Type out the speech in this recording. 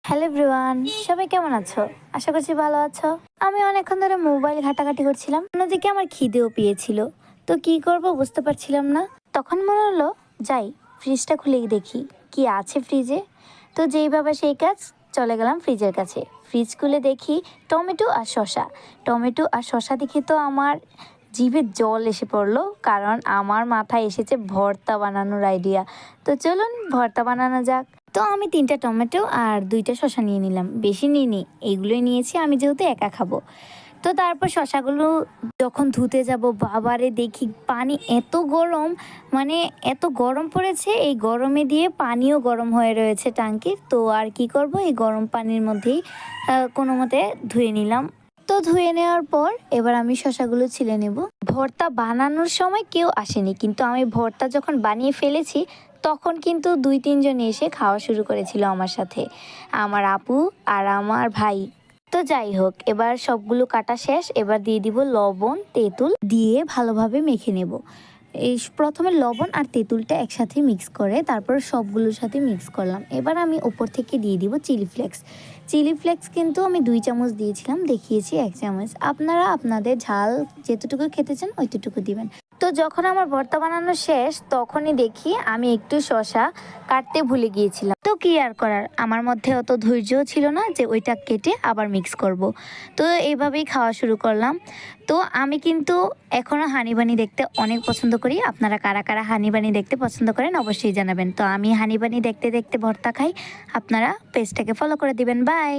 Hello everyone, সবাই কেমন আছো? আশা করছি ভালো আছো। আমি অনেকক্ষণ ধরে মোবাইল ঘাটাঘাটি করছিলাম, অন্যদিকে আমার খিদেও পেয়েছিল। তো কি করব বুঝতে পারছিলাম না। তখন মনে হলো যাই ফ্রিজটা খুলেই দেখি কি আছে ফ্রিজে। তো যেইভাবে সেই কাজ, চলে গেলাম ফ্রিজের কাছে। ফ্রিজ খুলে দেখি টমেটো আর শসা। টমেটো আর শসা দেখে তো আমার জিভে জল এসে পড়লো, কারণ আমার মাথায় এসেছে ভর্তা বানানোর আইডিয়া। তো চলুন ভর্তা বানানো যাক। তো আমি 3টা টমেটো আর 2টা শসা নিয়ে নিলাম, বেশি নিইনি, এইগুলোই নিয়েছি আমি যেহেতু একা খাবো। তো তারপর শসাগুলো যখন ধুতে যাব, বাবারে দেখি পানি এত গরম, মানে এত গরম পড়েছে, এই গরমে দিয়ে পানিও গরম হয়ে রয়েছে ট্যাঙ্কির। তো আর কি করব, এই গরম পানির মধ্যেই কোনো মতে ধুয়ে নিলাম। তো ধুয়ে নেওয়ার পর এবার আমি শসাগুলো ছিলে নেব। ভর্তা বানানোর সময় কেউ আসেনি, কিন্তু আমি ভর্তা যখন বানিয়ে ফেলেছি তখন কিন্তু 2-3 জন এসে খাওয়া শুরু করেছিল আমার সাথে, আমার আপু আর আমার ভাই। তো যাই হোক, এবার সবগুলো কাটা শেষ। এবার দিয়ে দিব লবণ, তেঁতুল দিয়ে ভালোভাবে মেখে নেব। এই প্রথমে লবণ আর তেঁতুলটা একসাথে মিক্স করে তারপর সবগুলোর সাথে মিক্স করলাম। এবার আমি ওপর থেকে দিয়ে দিব চিলি ফ্লেক্স। চিলি ফ্লেক্স কিন্তু আমি 2 চামচ দিয়েছিলাম, দেখিয়েছি 1 চামচ। আপনারা আপনাদের ঝাল যেতটুকু খেতে চান ওইটুকু দিবেন। তো যখন আমার ভর্তা বানানো শেষ তখনই দেখি আমি একটু শসা কাটতে ভুলে গিয়েছিলাম। তো কি আর করার, আমার মধ্যে অত ধৈর্যও ছিল না যে ওইটা কেটে আবার মিক্স করব। তো এইভাবেই খাওয়া শুরু করলাম। তো আমি কিন্তু এখনও হানি বানি দেখতে অনেক পছন্দ করি। আপনারা কারা কারা হানি বানি দেখতে পছন্দ করেন অবশ্যই জানাবেন। তো আমি হানি বানি দেখতে দেখতে ভর্তা খাই। আপনারা পেজটাকে ফলো করে দিবেন। বাই।